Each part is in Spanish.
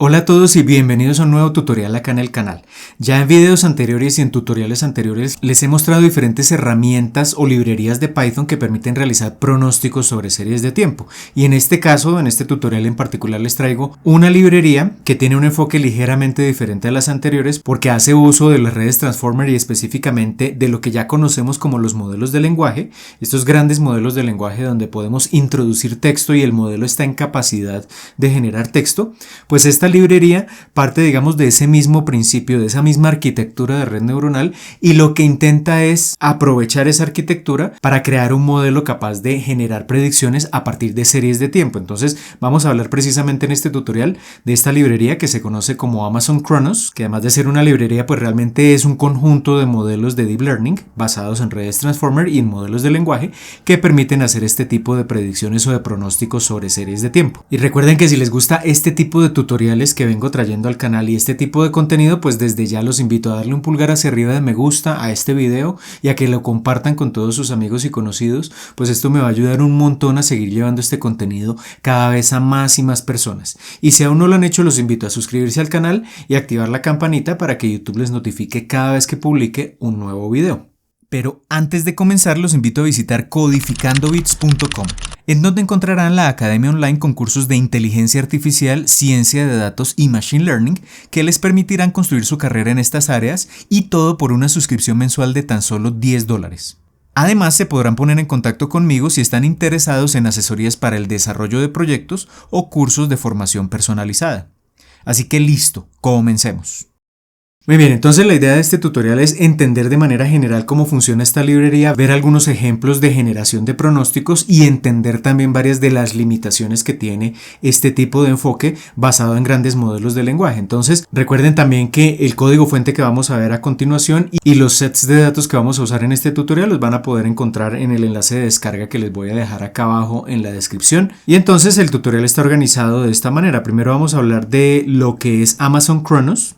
Hola a todos y bienvenidos a un nuevo tutorial acá en el canal. Ya en videos anteriores y en tutoriales anteriores les he mostrado diferentes herramientas o librerías de Python que permiten realizar pronósticos sobre series de tiempo. Y en este caso, en este tutorial en particular les traigo una librería que tiene un enfoque ligeramente diferente a las anteriores porque hace uso de las redes Transformer y específicamente de lo que ya conocemos como los modelos de lenguaje. Estos grandes modelos de lenguaje donde podemos introducir texto y el modelo está en capacidad de generar texto. Pues esta librería parte, digamos, de ese mismo principio, de esa misma arquitectura de red neuronal, y lo que intenta es aprovechar esa arquitectura para crear un modelo capaz de generar predicciones a partir de series de tiempo. Entonces vamos a hablar precisamente en este tutorial de esta librería que se conoce como Amazon Chronos, que además de ser una librería pues realmente es un conjunto de modelos de Deep Learning basados en redes Transformer y en modelos de lenguaje que permiten hacer este tipo de predicciones o de pronósticos sobre series de tiempo. Y recuerden que si les gusta este tipo de tutoriales que vengo trayendo al canal y este tipo de contenido, pues desde ya los invito a darle un pulgar hacia arriba de me gusta a este video y a que lo compartan con todos sus amigos y conocidos, pues esto me va a ayudar un montón a seguir llevando este contenido cada vez a más y más personas. Y si aún no lo han hecho, los invito a suscribirse al canal y activar la campanita para que YouTube les notifique cada vez que publique un nuevo video. Pero antes de comenzar, los invito a visitar codificandobits.com, en donde encontrarán la academia online con cursos de inteligencia artificial, ciencia de datos y machine learning que les permitirán construir su carrera en estas áreas, y todo por una suscripción mensual de tan solo $10. Además, se podrán poner en contacto conmigo si están interesados en asesorías para el desarrollo de proyectos o cursos de formación personalizada. Así que listo, comencemos. Muy bien, entonces la idea de este tutorial es entender de manera general cómo funciona esta librería, ver algunos ejemplos de generación de pronósticos y entender también varias de las limitaciones que tiene este tipo de enfoque basado en grandes modelos de lenguaje. Entonces recuerden también que el código fuente que vamos a ver a continuación y los sets de datos que vamos a usar en este tutorial los van a poder encontrar en el enlace de descarga que les voy a dejar acá abajo en la descripción. Y entonces el tutorial está organizado de esta manera. Primero vamos a hablar de lo que es Amazon Chronos.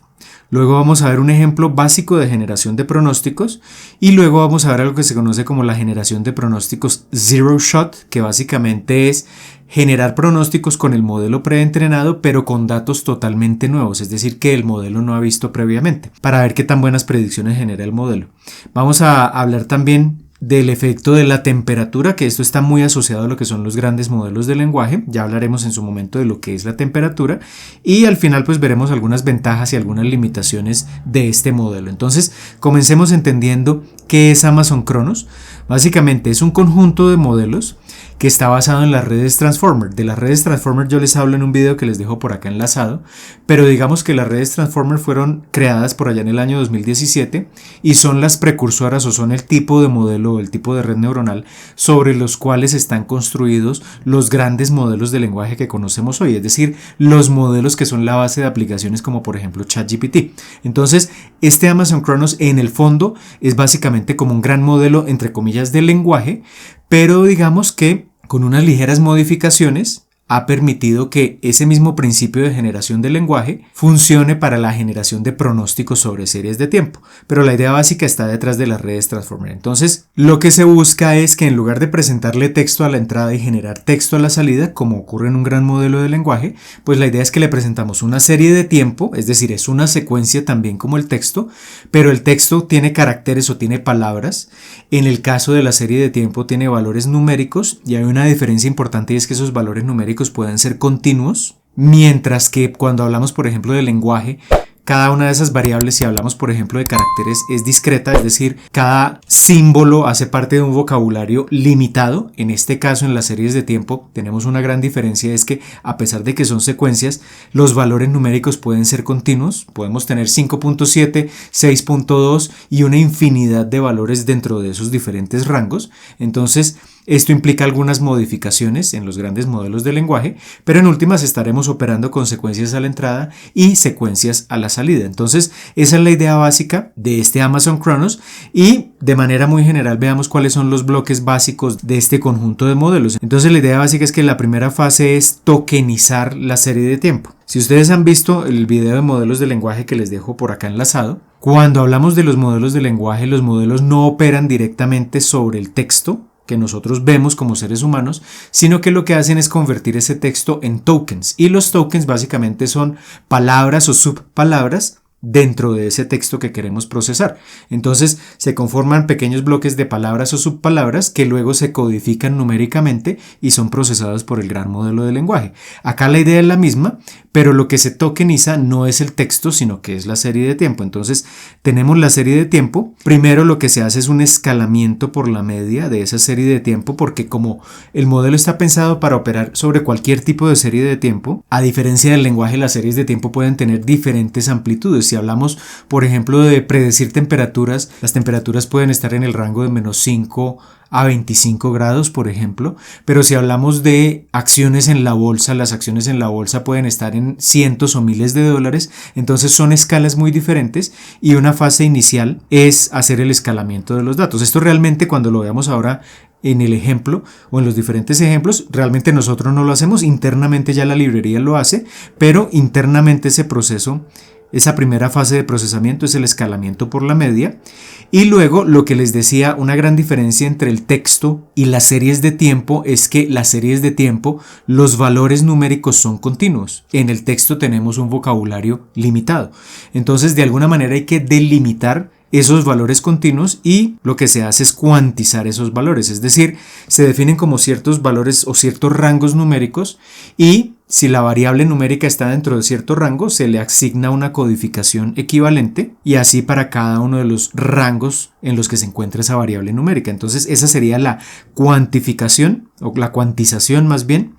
Luego vamos a ver un ejemplo básico de generación de pronósticos y luego vamos a ver algo que se conoce como la generación de pronósticos Zero Shot, que básicamente es generar pronósticos con el modelo preentrenado pero con datos totalmente nuevos, es decir, que el modelo no ha visto previamente, para ver qué tan buenas predicciones genera el modelo. Vamos a hablar también del efecto de la temperatura, que esto está muy asociado a lo que son los grandes modelos de lenguaje. Ya hablaremos en su momento de lo que es la temperatura y al final pues veremos algunas ventajas y algunas limitaciones de este modelo. Entonces comencemos entendiendo qué es Amazon Chronos. Básicamente es un conjunto de modelos que está basado en las redes Transformer. De las redes Transformer yo les hablo en un video que les dejo por acá enlazado, pero digamos que las redes Transformer fueron creadas por allá en el año 2017 y son las precursoras o son el tipo de modelo o el tipo de red neuronal sobre los cuales están construidos los grandes modelos de lenguaje que conocemos hoy, es decir, los modelos que son la base de aplicaciones como por ejemplo ChatGPT. Entonces, este Amazon Chronos en el fondo es básicamente como un gran modelo entre comillas de lenguaje, pero digamos que con unas ligeras modificaciones ha permitido que ese mismo principio de generación de lenguaje funcione para la generación de pronósticos sobre series de tiempo. Pero la idea básica está detrás de las redes Transformer. Entonces, lo que se busca es que en lugar de presentarle texto a la entrada y generar texto a la salida, como ocurre en un gran modelo de lenguaje, pues la idea es que le presentamos una serie de tiempo, es decir, es una secuencia también como el texto, pero el texto tiene caracteres o tiene palabras. En el caso de la serie de tiempo tiene valores numéricos y hay una diferencia importante y es que esos valores numéricos pueden ser continuos, mientras que cuando hablamos por ejemplo de lenguaje, cada una de esas variables, si hablamos por ejemplo de caracteres, es discreta, es decir, cada símbolo hace parte de un vocabulario limitado. En este caso, en las series de tiempo, tenemos una gran diferencia, es que a pesar de que son secuencias, los valores numéricos pueden ser continuos. Podemos tener 5.7, 6.2 y una infinidad de valores dentro de esos diferentes rangos. Entonces, esto implica algunas modificaciones en los grandes modelos de lenguaje, pero en últimas estaremos operando con secuencias a la entrada y secuencias a la salida. Entonces, esa es la idea básica de este Amazon Chronos y de manera muy general veamos cuáles son los bloques básicos de este conjunto de modelos. Entonces, la idea básica es que la primera fase es tokenizar la serie de tiempo. Si ustedes han visto el video de modelos de lenguaje que les dejo por acá enlazado, cuando hablamos de los modelos de lenguaje, los modelos no operan directamente sobre el texto que nosotros vemos como seres humanos, sino que lo que hacen es convertir ese texto en tokens. Y los tokens básicamente son palabras o subpalabras dentro de ese texto que queremos procesar. Entonces se conforman pequeños bloques de palabras o subpalabras que luego se codifican numéricamente y son procesados por el gran modelo de lenguaje. Acá la idea es la misma, pero lo que se tokeniza no es el texto, sino que es la serie de tiempo. Entonces tenemos la serie de tiempo. Primero lo que se hace es un escalamiento por la media de esa serie de tiempo, porque como el modelo está pensado para operar sobre cualquier tipo de serie de tiempo, a diferencia del lenguaje, las series de tiempo pueden tener diferentes amplitudes. Si hablamos, por ejemplo, de predecir temperaturas, las temperaturas pueden estar en el rango de -5 a 25 grados, por ejemplo, pero si hablamos de acciones en la bolsa, las acciones en la bolsa pueden estar en cientos o miles de dólares, entonces son escalas muy diferentes y una fase inicial es hacer el escalamiento de los datos. Esto realmente, cuando lo veamos ahora en el ejemplo o en los diferentes ejemplos, realmente nosotros no lo hacemos, internamente ya la librería lo hace, pero internamente ese proceso, esa primera fase de procesamiento es el escalamiento por la media. Y luego, lo que les decía, una gran diferencia entre el texto y las series de tiempo es que las series de tiempo, los valores numéricos son continuos. En el texto tenemos un vocabulario limitado. Entonces, de alguna manera hay que delimitar esos valores continuos y lo que se hace es cuantizar esos valores, es decir, se definen como ciertos valores o ciertos rangos numéricos y si la variable numérica está dentro de cierto rango se le asigna una codificación equivalente y así para cada uno de los rangos en los que se encuentra esa variable numérica. Entonces esa sería la cuantificación o la cuantización más bien.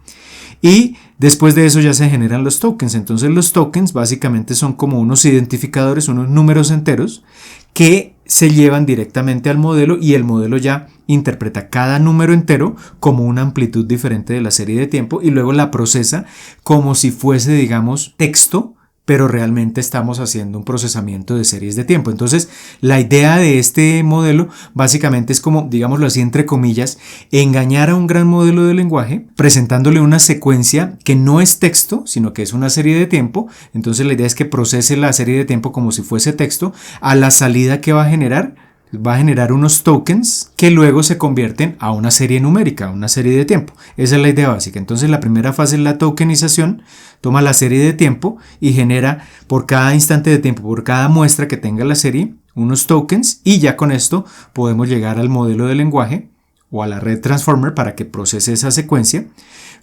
Y después de eso ya se generan los tokens. Entonces los tokens básicamente son como unos identificadores, unos números enteros que se llevan directamente al modelo y el modelo ya interpreta cada número entero como una amplitud diferente de la serie de tiempo y luego la procesa como si fuese, digamos, texto, pero realmente estamos haciendo un procesamiento de series de tiempo. Entonces, la idea de este modelo básicamente es como, digámoslo así, entre comillas, engañar a un gran modelo de lenguaje presentándole una secuencia que no es texto, sino que es una serie de tiempo. Entonces, la idea es que procese la serie de tiempo como si fuese texto. A la salida que va a generar unos tokens que luego se convierten a una serie numérica, una serie de tiempo. Esa es la idea básica. Entonces la primera fase es la tokenización, toma la serie de tiempo y genera por cada instante de tiempo, por cada muestra que tenga la serie, unos tokens y ya con esto podemos llegar al modelo de lenguaje o a la red transformer para que procese esa secuencia.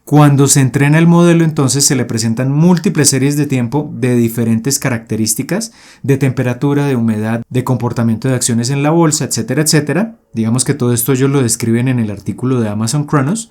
Cuando se entrena el modelo, entonces se le presentan múltiples series de tiempo de diferentes características, de temperatura, de humedad, de comportamiento de acciones en la bolsa, etcétera, etcétera. Digamos que todo esto ellos lo describen en el artículo de Amazon Kronos.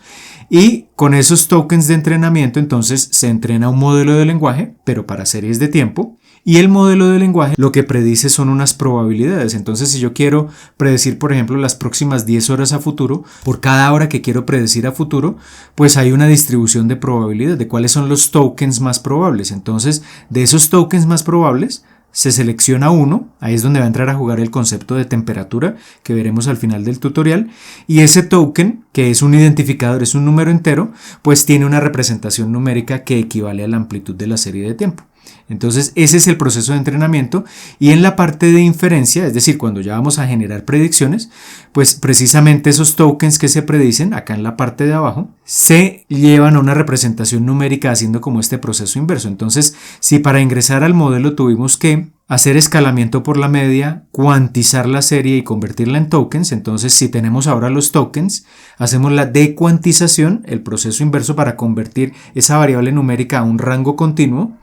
Y con esos tokens de entrenamiento, entonces se entrena un modelo de lenguaje, pero para series de tiempo. Y el modelo de lenguaje lo que predice son unas probabilidades. Entonces, si yo quiero predecir, por ejemplo, las próximas 10 horas a futuro, por cada hora que quiero predecir a futuro, pues hay una distribución de probabilidades de cuáles son los tokens más probables. Entonces, de esos tokens más probables, se selecciona uno, ahí es donde va a entrar a jugar el concepto de temperatura que veremos al final del tutorial, y ese token, que es un identificador, es un número entero, pues tiene una representación numérica que equivale a la amplitud de la serie de tiempo. Entonces ese es el proceso de entrenamiento y en la parte de inferencia, es decir, cuando ya vamos a generar predicciones, pues precisamente esos tokens que se predicen acá en la parte de abajo se llevan a una representación numérica haciendo como este proceso inverso. Entonces, si para ingresar al modelo tuvimos que hacer escalamiento por la media, cuantizar la serie y convertirla en tokens, entonces si tenemos ahora los tokens, hacemos la decuantización, el proceso inverso para convertir esa variable numérica a un rango continuo.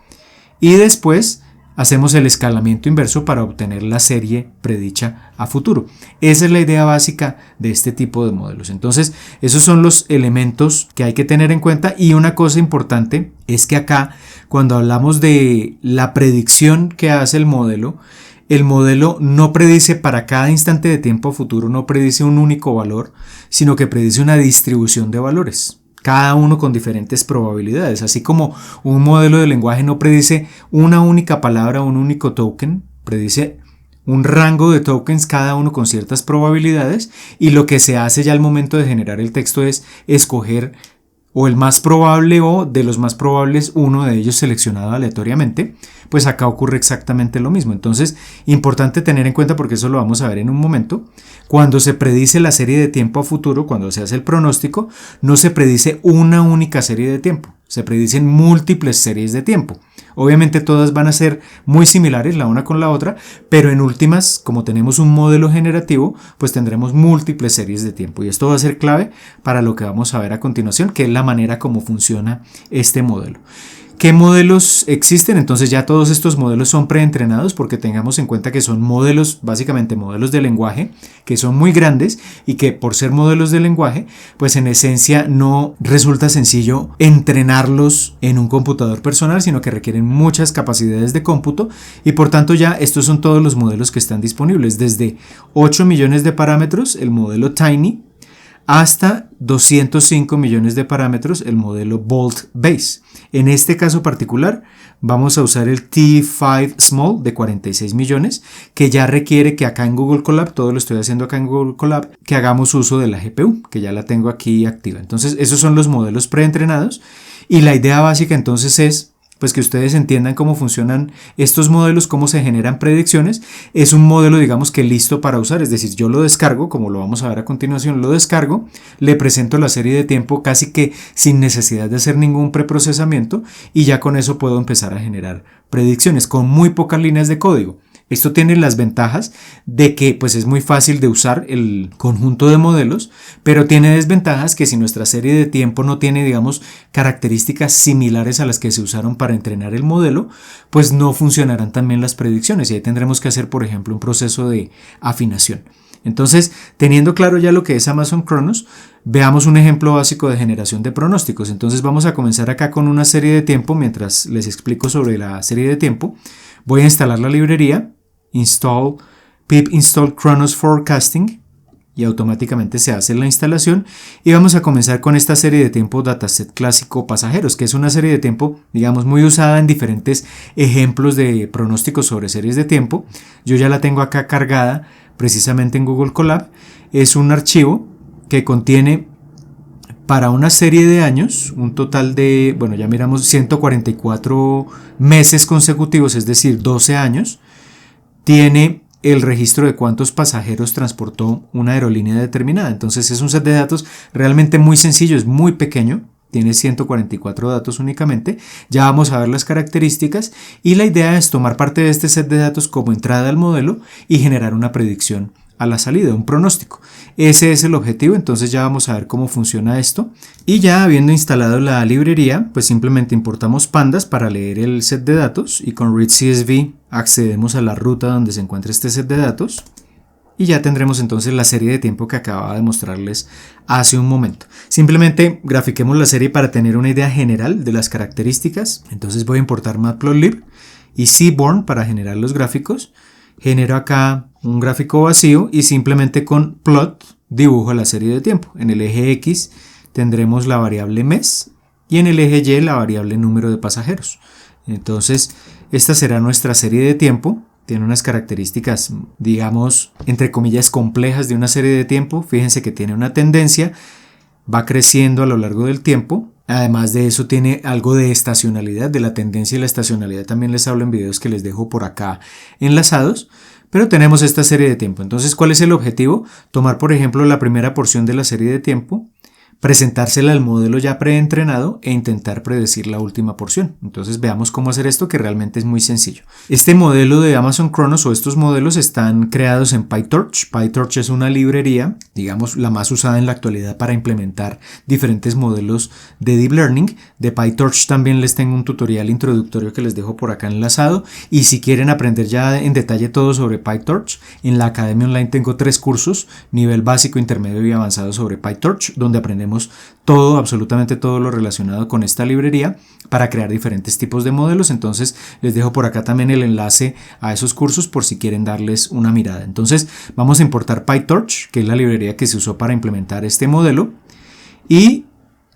Y después hacemos el escalamiento inverso para obtener la serie predicha a futuro. Esa es la idea básica de este tipo de modelos. Entonces, esos son los elementos que hay que tener en cuenta. Y una cosa importante es que acá, cuando hablamos de la predicción que hace el modelo no predice para cada instante de tiempo a futuro, no predice un único valor, sino que predice una distribución de valores. Cada uno con diferentes probabilidades, así como un modelo de lenguaje no predice una única palabra o un único token, predice un rango de tokens, cada uno con ciertas probabilidades, y lo que se hace ya al momento de generar el texto es escoger o el más probable o de los más probables uno de ellos seleccionado aleatoriamente, pues acá ocurre exactamente lo mismo. Entonces, importante tener en cuenta, porque eso lo vamos a ver en un momento, cuando se predice la serie de tiempo a futuro, cuando se hace el pronóstico, no se predice una única serie de tiempo, se predicen múltiples series de tiempo. Obviamente todas van a ser muy similares la una con la otra, pero en últimas, como tenemos un modelo generativo, pues tendremos múltiples series de tiempo, y esto va a ser clave para lo que vamos a ver a continuación, que es la manera como funciona este modelo. ¿Qué modelos existen? Entonces ya todos estos modelos son preentrenados, porque tengamos en cuenta que son modelos, básicamente modelos de lenguaje, que son muy grandes y que por ser modelos de lenguaje, pues en esencia no resulta sencillo entrenarlos en un computador personal, sino que requieren muchas capacidades de cómputo, y por tanto ya estos son todos los modelos que están disponibles, desde 8 millones de parámetros, el modelo Tiny, hasta 205 millones de parámetros, el modelo Bolt Base. En este caso particular vamos a usar el T5 Small de 46 millones, que ya requiere que acá en Google Colab, todo lo estoy haciendo acá en Google Colab, que hagamos uso de la GPU, que ya la tengo aquí activa. Entonces esos son los modelos preentrenados, y la idea básica entonces es pues que ustedes entiendan cómo funcionan estos modelos, cómo se generan predicciones. Es un modelo, digamos, que listo para usar, es decir, yo lo descargo, como lo vamos a ver a continuación, lo descargo, le presento la serie de tiempo casi que sin necesidad de hacer ningún preprocesamiento, y ya con eso puedo empezar a generar predicciones con muy pocas líneas de código. Esto tiene las ventajas de que pues es muy fácil de usar el conjunto de modelos, pero tiene desventajas que si nuestra serie de tiempo no tiene, digamos, características similares a las que se usaron para entrenar el modelo, pues no funcionarán también las predicciones, y ahí tendremos que hacer, por ejemplo, un proceso de afinación. Entonces, teniendo claro ya lo que es Amazon Cronos, veamos un ejemplo básico de generación de pronósticos. Entonces vamos a comenzar acá con una serie de tiempo. Mientras les explico sobre la serie de tiempo, voy a instalar la librería pip install Cronos Forecasting, y automáticamente se hace la instalación, y vamos a comenzar con esta serie de tiempo dataset clásico pasajeros, que es una serie de tiempo, digamos, muy usada en diferentes ejemplos de pronósticos sobre series de tiempo. Yo ya la tengo acá cargada precisamente en Google Colab. Es un archivo que contiene para una serie de años un total de, bueno, ya miramos, 144 meses consecutivos, es decir, 12 años. Tiene el registro de cuántos pasajeros transportó una aerolínea determinada. Entonces es un set de datos realmente muy sencillo, es muy pequeño, tiene 144 datos únicamente. Ya vamos a ver las características, y la idea es tomar parte de este set de datos como entrada al modelo y generar una predicción a la salida, un pronóstico. Ese es el objetivo. Entonces ya vamos a ver cómo funciona esto, y ya habiendo instalado la librería, pues simplemente importamos pandas para leer el set de datos, y con readCSV accedemos a la ruta donde se encuentra este set de datos, y ya tendremos entonces la serie de tiempo que acababa de mostrarles hace un momento. Simplemente grafiquemos la serie para tener una idea general de las características. Entonces voy a importar Matplotlib y Seaborn para generar los gráficos. Genero acá un gráfico vacío y simplemente con plot dibujo la serie de tiempo. En el eje X tendremos la variable mes, y en el eje Y la variable número de pasajeros. Entonces esta será nuestra serie de tiempo. Tiene unas características, digamos, entre comillas, complejas de una serie de tiempo. Fíjense que tiene una tendencia, va creciendo a lo largo del tiempo. Además de eso tiene algo de estacionalidad. De la tendencia y la estacionalidad también les hablo en videos que les dejo por acá enlazados. Pero tenemos esta serie de tiempo. Entonces, ¿cuál es el objetivo? Tomar, por ejemplo, la primera porción de la serie de tiempo, presentársela al modelo ya preentrenado e intentar predecir la última porción. Entonces veamos cómo hacer esto, que realmente es muy sencillo. Este modelo de Amazon Cronos, o estos modelos, están creados en PyTorch. PyTorch es una librería, digamos, la más usada en la actualidad para implementar diferentes modelos de Deep Learning. De PyTorch también les tengo un tutorial introductorio que les dejo por acá enlazado, y si quieren aprender ya en detalle todo sobre PyTorch, en la Academia Online tengo 3 cursos, nivel básico, intermedio y avanzado sobre PyTorch, donde aprendemos todo, absolutamente todo lo relacionado con esta librería para crear diferentes tipos de modelos. Entonces les dejo por acá también el enlace a esos cursos por si quieren darles una mirada. Entonces vamos a importar PyTorch, que es la librería que se usó para implementar este modelo, y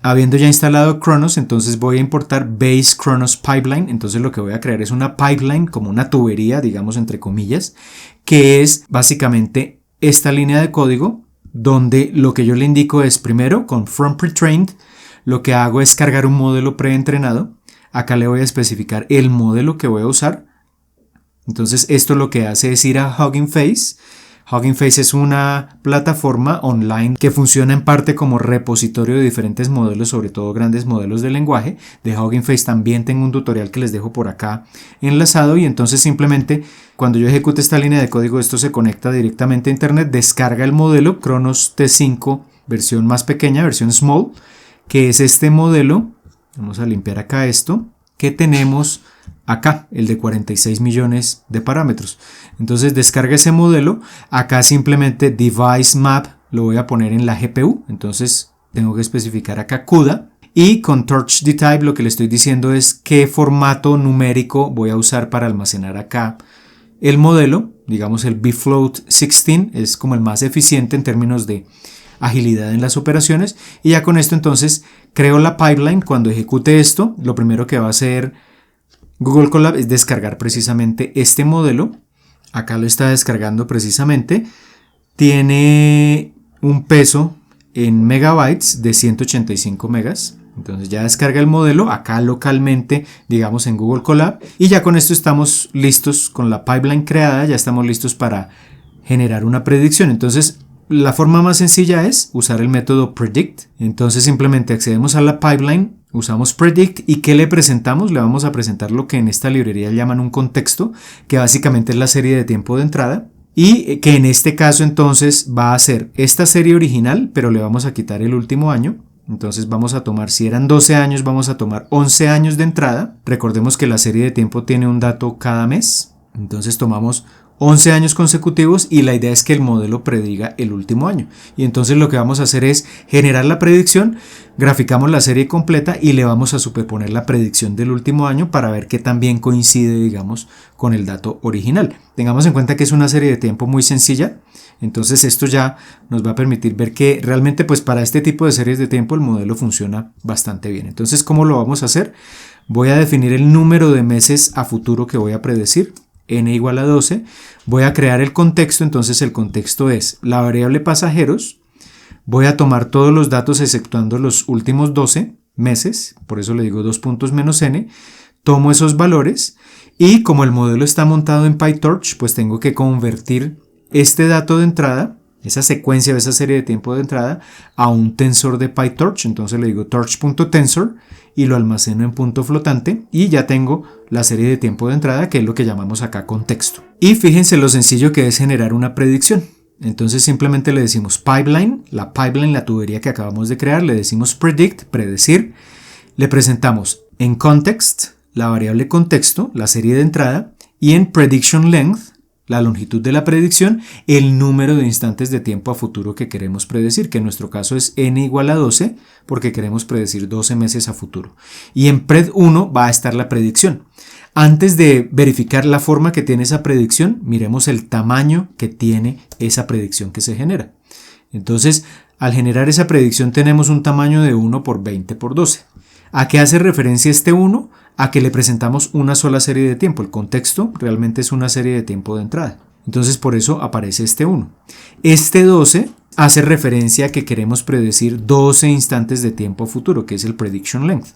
habiendo ya instalado Cronos, entonces voy a importar Base Cronos Pipeline. Entonces lo que voy a crear es una pipeline, como una tubería, digamos, entre comillas, que es básicamente esta línea de código, donde lo que yo le indico es, primero, con from pretrained, lo que hago es cargar un modelo preentrenado. Acá le voy a especificar el modelo que voy a usar. Entonces esto lo que hace es ir a Hugging Face. Hugging Face es una plataforma online que funciona en parte como repositorio de diferentes modelos, sobre todo grandes modelos de lenguaje. De Hugging Face también tengo un tutorial que les dejo por acá enlazado, y entonces simplemente cuando yo ejecute esta línea de código, esto se conecta directamente a internet, descarga el modelo Khronos T5 versión más pequeña, versión small, que es este modelo. Vamos a limpiar acá esto que tenemos acá, el de 46 millones de parámetros. Entonces descarga ese modelo. Acá simplemente device map lo voy a poner en la GPU. Entonces tengo que especificar acá CUDA. Y con torch dtype lo que le estoy diciendo es qué formato numérico voy a usar para almacenar acá el modelo. Digamos el bfloat 16 es como el más eficiente en términos de agilidad en las operaciones. Y ya con esto entonces creo la pipeline. Cuando ejecute esto, lo primero que va a hacer Google Colab es descargar precisamente este modelo. Acá lo está descargando precisamente. Tiene un peso en megabytes de 185 megas. Entonces ya descarga el modelo acá localmente, digamos en Google Colab. Y ya con esto estamos listos con la pipeline creada. Ya estamos listos para generar una predicción. Entonces la forma más sencilla es usar el método predict. Entonces simplemente accedemos a la pipeline, usamos predict y ¿qué le presentamos? Le vamos a presentar lo que en esta librería llaman un contexto, que básicamente es la serie de tiempo de entrada, y que en este caso entonces va a ser esta serie original, pero le vamos a quitar el último año. Entonces vamos a tomar, si eran 12 años, vamos a tomar 11 años de entrada. Recordemos que la serie de tiempo tiene un dato cada mes. Entonces tomamos 11 años consecutivos y la idea es que el modelo prediga el último año. Y entonces lo que vamos a hacer es generar la predicción, graficamos la serie completa y le vamos a superponer la predicción del último año para ver que también coincide, digamos, con el dato original. Tengamos en cuenta que es una serie de tiempo muy sencilla. Entonces esto ya nos va a permitir ver que realmente pues para este tipo de series de tiempo el modelo funciona bastante bien. Entonces, ¿cómo lo vamos a hacer? Voy a definir el número de meses a futuro que voy a predecir. N igual a 12, voy a crear el contexto. Entonces el contexto es la variable pasajeros, voy a tomar todos los datos exceptuando los últimos 12 meses, por eso le digo 2 puntos menos n, tomo esos valores y como el modelo está montado en PyTorch, pues tengo que convertir este dato de entrada, esa secuencia o esa serie de tiempo de entrada, a un tensor de PyTorch. Entonces le digo torch.tensor y lo almaceno en punto flotante y ya tengo la serie de tiempo de entrada, que es lo que llamamos acá contexto. Y fíjense lo sencillo que es generar una predicción. Entonces simplemente le decimos pipeline, la tubería que acabamos de crear, le decimos predict, predecir, le presentamos en context, la variable contexto, la serie de entrada, y en prediction length, la longitud de la predicción, el número de instantes de tiempo a futuro que queremos predecir, que en nuestro caso es n igual a 12 porque queremos predecir 12 meses a futuro. Y en pred1 va a estar la predicción. Antes de verificar la forma que tiene esa predicción, miremos el tamaño que tiene esa predicción que se genera. Entonces, al generar esa predicción tenemos un tamaño de 1 por 20 por 12. ¿A qué hace referencia este 1? A que le presentamos una sola serie de tiempo. El contexto realmente es una serie de tiempo de entrada. Entonces por eso aparece este 1. Este 12 hace referencia a que queremos predecir 12 instantes de tiempo a futuro, que es el prediction length.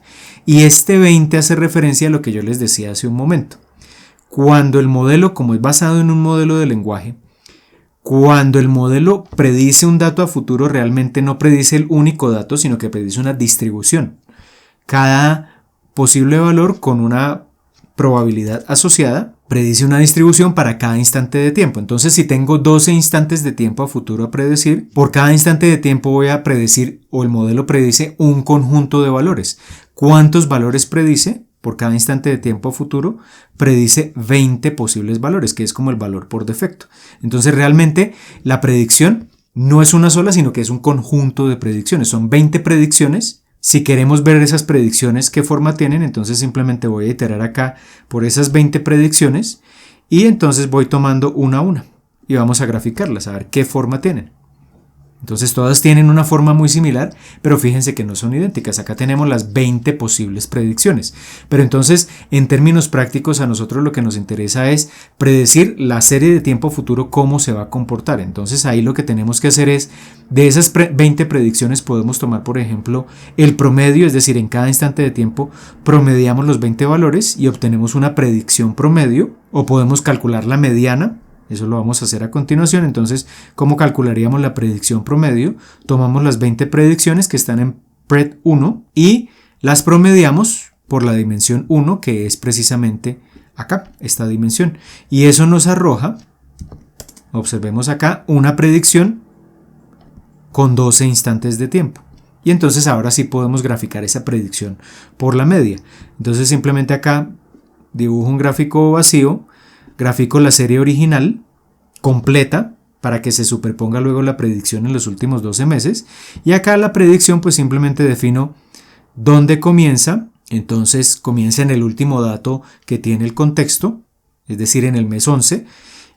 Y este 20 hace referencia a lo que yo les decía hace un momento. Cuando el modelo, como es basado en un modelo de lenguaje, cuando el modelo predice un dato a futuro, realmente no predice el único dato, sino que predice una distribución. Cada posible valor con una probabilidad asociada predice una distribución para cada instante de tiempo. Entonces, si tengo 12 instantes de tiempo a futuro a predecir, por cada instante de tiempo voy a predecir, o el modelo predice un conjunto de valores. ¿Cuántos valores predice? Por cada instante de tiempo a futuro predice 20 posibles valores, que es como el valor por defecto. Entonces, realmente la predicción no es una sola, sino que es un conjunto de predicciones. Son 20 predicciones. Si queremos ver esas predicciones, qué forma tienen, entonces simplemente voy a iterar acá por esas 20 predicciones y entonces voy tomando una a una y vamos a graficarlas, a ver qué forma tienen. Entonces todas tienen una forma muy similar, pero fíjense que no son idénticas. Acá tenemos las 20 posibles predicciones. Pero entonces, en términos prácticos, a nosotros lo que nos interesa es predecir la serie de tiempo futuro, cómo se va a comportar. Entonces ahí lo que tenemos que hacer es, de esas 20 predicciones podemos tomar, por ejemplo, el promedio, es decir, en cada instante de tiempo promediamos los 20 valores y obtenemos una predicción promedio, o podemos calcular la mediana. Eso lo vamos a hacer a continuación. Entonces, ¿cómo calcularíamos la predicción promedio? Tomamos las 20 predicciones que están en PRED 1 y las promediamos por la dimensión 1, que es precisamente acá, esta dimensión. Y eso nos arroja, observemos acá, una predicción con 12 instantes de tiempo. Y entonces ahora sí podemos graficar esa predicción por la media. Entonces simplemente acá dibujo un gráfico vacío, grafico la serie original completa para que se superponga luego la predicción en los últimos 12 meses, y acá la predicción pues simplemente defino dónde comienza. Entonces comienza en el último dato que tiene el contexto, es decir, en el mes 11,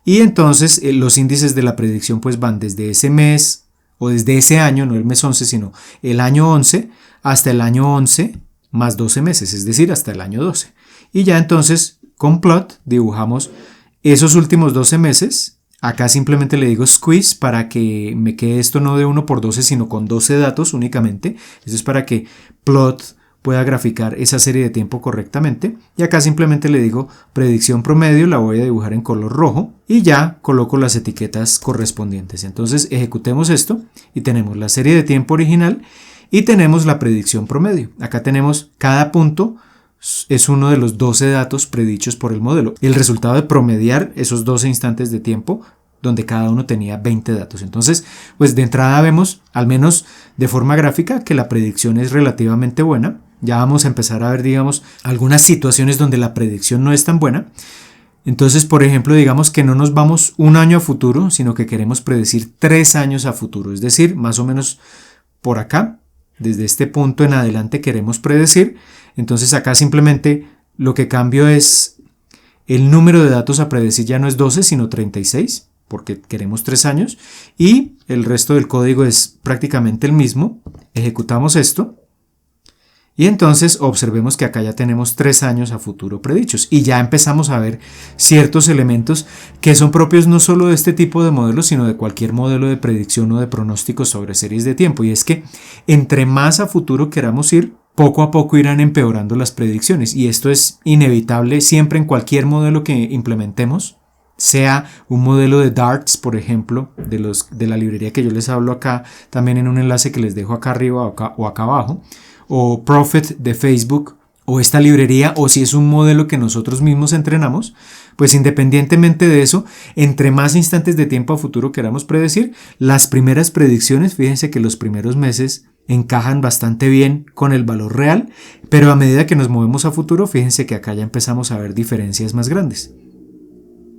y entonces los índices de la predicción pues van desde ese mes o desde ese año, no el mes 11 sino el año 11 hasta el año 11 más 12 meses, es decir, hasta el año 12. Y ya entonces con plot dibujamos esos últimos 12 meses. Acá simplemente le digo squeeze para que me quede esto no de 1 por 12 sino con 12 datos únicamente. Eso es para que plot pueda graficar esa serie de tiempo correctamente. Y acá simplemente le digo predicción promedio, la voy a dibujar en color rojo y ya coloco las etiquetas correspondientes. Entonces ejecutemos esto y tenemos la serie de tiempo original y tenemos la predicción promedio. Acá tenemos cada punto. Es uno de los 12 datos predichos por el modelo. El resultado de promediar esos 12 instantes de tiempo donde cada uno tenía 20 datos. Entonces, pues de entrada vemos, al menos de forma gráfica, que la predicción es relativamente buena. Ya vamos a empezar a ver, digamos, algunas situaciones donde la predicción no es tan buena. Entonces, por ejemplo, digamos que no nos vamos un año a futuro, sino que queremos predecir 3 años a futuro. Es decir, más o menos por acá, desde este punto en adelante queremos predecir. Entonces acá simplemente lo que cambio es el número de datos a predecir, ya no es 12 sino 36 porque queremos 3 años y el resto del código es prácticamente el mismo. Ejecutamos esto y entonces observemos que acá ya tenemos 3 años a futuro predichos y ya empezamos a ver ciertos elementos que son propios no solo de este tipo de modelos sino de cualquier modelo de predicción o de pronóstico sobre series de tiempo, y es que entre más a futuro queramos ir, poco a poco irán empeorando las predicciones, y esto es inevitable siempre en cualquier modelo que implementemos, sea un modelo de Darts, por ejemplo, de la librería que yo les hablo acá, también en un enlace que les dejo acá arriba o acá abajo, o Prophet de Facebook, o esta librería, o si es un modelo que nosotros mismos entrenamos, pues independientemente de eso, entre más instantes de tiempo a futuro queramos predecir, las primeras predicciones, fíjense que los primeros meses encajan bastante bien con el valor real, pero a medida que nos movemos a futuro, fíjense que acá ya empezamos a ver diferencias más grandes.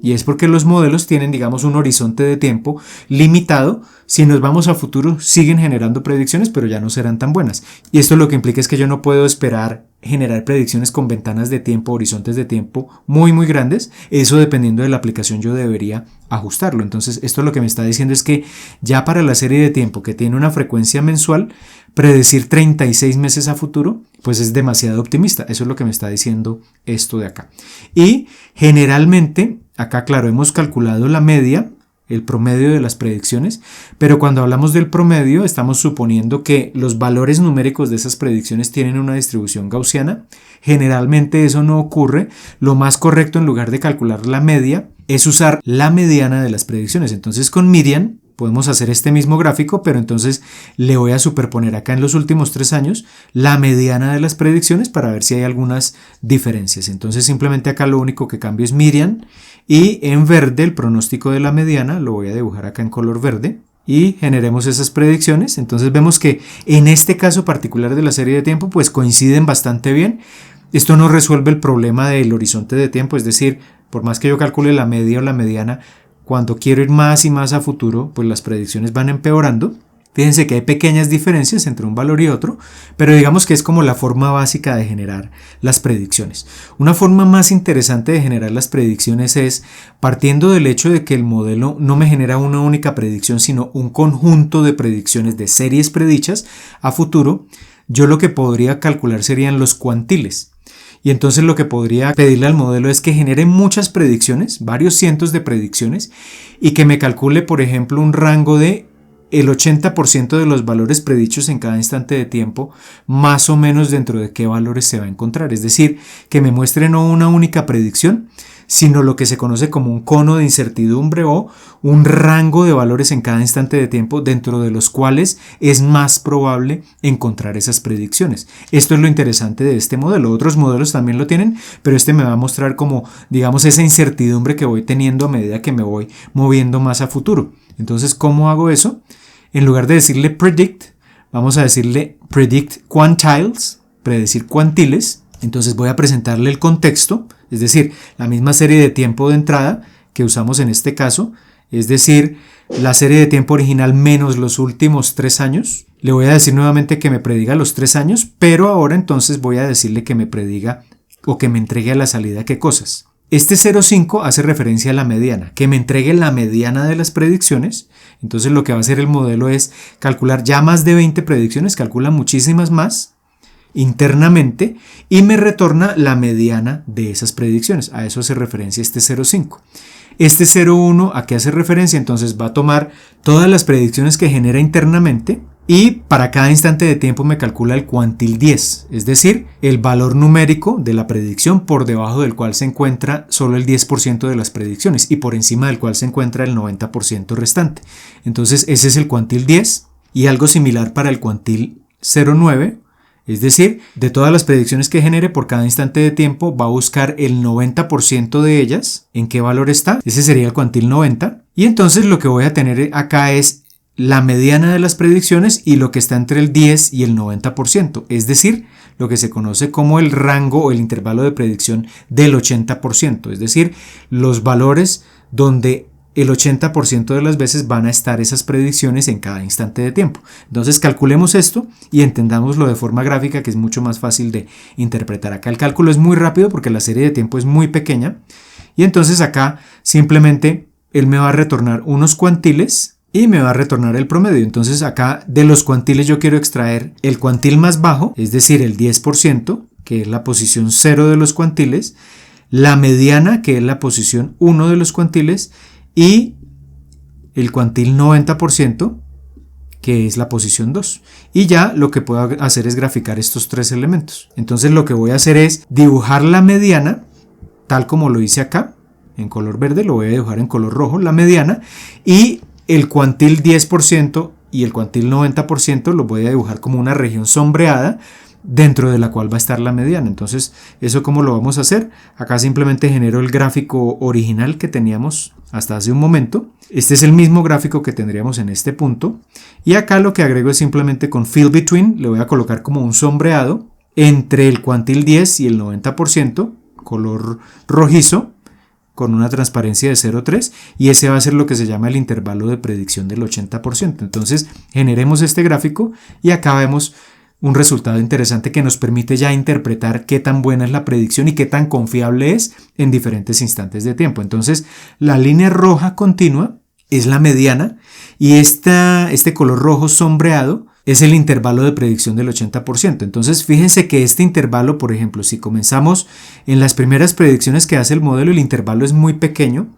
Y es porque los modelos tienen, digamos, un horizonte de tiempo limitado. Si nos vamos a futuro, siguen generando predicciones, pero ya no serán tan buenas. Y esto lo que implica es que yo no puedo esperar generar predicciones con ventanas de tiempo, horizontes de tiempo muy grandes. Eso, dependiendo de la aplicación, yo debería ajustarlo. Entonces esto lo que me está diciendo es que ya para la serie de tiempo que tiene una frecuencia mensual, predecir 36 meses a futuro pues es demasiado optimista. Eso es lo que me está diciendo esto de acá. Y generalmente acá, claro, hemos calculado la media, el promedio de las predicciones, pero cuando hablamos del promedio estamos suponiendo que los valores numéricos de esas predicciones tienen una distribución gaussiana. Generalmente eso no ocurre. Lo más correcto, en lugar de calcular la media, es usar la mediana de las predicciones. Entonces con median podemos hacer este mismo gráfico, pero entonces le voy a superponer acá en los últimos 3 años la mediana de las predicciones para ver si hay algunas diferencias. Entonces simplemente acá lo único que cambio es median, y en verde el pronóstico de la mediana lo voy a dibujar acá en color verde y generemos esas predicciones. Entonces vemos que en este caso particular de la serie de tiempo pues coinciden bastante bien. Esto no resuelve el problema del horizonte de tiempo, es decir, por más que yo calcule la media o la mediana, cuando quiero ir más y más a futuro, pues las predicciones van empeorando. Fíjense que hay pequeñas diferencias entre un valor y otro, pero digamos que es como la forma básica de generar las predicciones. Una forma más interesante de generar las predicciones es partiendo del hecho de que el modelo no me genera una única predicción, sino un conjunto de predicciones de series predichas a futuro. Yo lo que podría calcular serían los cuantiles. Y entonces lo que podría pedirle al modelo es que genere muchas predicciones, varios cientos de predicciones, y que me calcule, por ejemplo, un rango de el 80% de los valores predichos en cada instante de tiempo, más o menos dentro de qué valores se va a encontrar. Es decir, que me muestre no una única predicción, sino lo que se conoce como un cono de incertidumbre o un rango de valores en cada instante de tiempo dentro de los cuales es más probable encontrar esas predicciones. Esto es lo interesante de este modelo. Otros modelos también lo tienen, pero este me va a mostrar como, digamos, esa incertidumbre que voy teniendo a medida que me voy moviendo más a futuro. Entonces, ¿cómo hago eso? En lugar de decirle predict, vamos a decirle predict quantiles, predecir cuantiles. Entonces voy a presentarle el contexto, es decir, la misma serie de tiempo de entrada que usamos en este caso, es decir, la serie de tiempo original menos los últimos 3 años. Le voy a decir nuevamente que me prediga los 3 años, pero ahora entonces voy a decirle que me prediga o que me entregue a la salida qué cosas. Este 0,5 hace referencia a la mediana, que me entregue la mediana de las predicciones. Entonces lo que va a hacer el modelo es calcular ya más de 20 predicciones, calcula muchísimas más internamente y me retorna la mediana de esas predicciones. A eso hace referencia este 0,5. Este 0,1 ¿a qué hace referencia? Entonces va a tomar todas las predicciones que genera internamente y para cada instante de tiempo me calcula el cuantil 10, es decir, el valor numérico de la predicción por debajo del cual se encuentra solo el 10% de las predicciones y por encima del cual se encuentra el 90% restante. Entonces ese es el cuantil 10 y algo similar para el cuantil 0,9. Es decir, de todas las predicciones que genere por cada instante de tiempo va a buscar el 90% de ellas. ¿En qué valor está? Ese sería el cuantil 90. Y entonces lo que voy a tener acá es la mediana de las predicciones y lo que está entre el 10 y el 90%. Es decir, lo que se conoce como el rango o el intervalo de predicción del 80%. Es decir, los valores donde el 80% de las veces van a estar esas predicciones en cada instante de tiempo. Entonces calculemos esto y entendámoslo de forma gráfica, que es mucho más fácil de interpretar. Acá el cálculo es muy rápido porque la serie de tiempo es muy pequeña y entonces acá simplemente él me va a retornar unos cuantiles y me va a retornar el promedio. Entonces acá de los cuantiles yo quiero extraer el cuantil más bajo, es decir el 10%, que es la posición 0 de los cuantiles, la mediana, que es la posición 1 de los cuantiles, y el cuantil 90%, que es la posición 2. Y ya lo que puedo hacer es graficar estos 3 elementos. Entonces lo que voy a hacer es dibujar la mediana, tal como lo hice acá, en color verde, lo voy a dibujar en color rojo, la mediana, y el cuantil 10% y el cuantil 90% lo voy a dibujar como una región sombreada, dentro de la cual va a estar la mediana. Entonces, ¿eso cómo lo vamos a hacer? Acá simplemente genero el gráfico original que teníamos hasta hace un momento. Este es el mismo gráfico que tendríamos en este punto. Y acá lo que agrego es simplemente con Fill Between, le voy a colocar como un sombreado entre el cuantil 10 y el 90%, color rojizo, con una transparencia de 0,3 y ese va a ser lo que se llama el intervalo de predicción del 80%. Entonces, generemos este gráfico y acá vemos un resultado interesante que nos permite ya interpretar qué tan buena es la predicción y qué tan confiable es en diferentes instantes de tiempo. Entonces, la línea roja continua es la mediana y este color rojo sombreado es el intervalo de predicción del 80%. Entonces, fíjense que este intervalo, por ejemplo, si comenzamos en las primeras predicciones que hace el modelo, el intervalo es muy pequeño.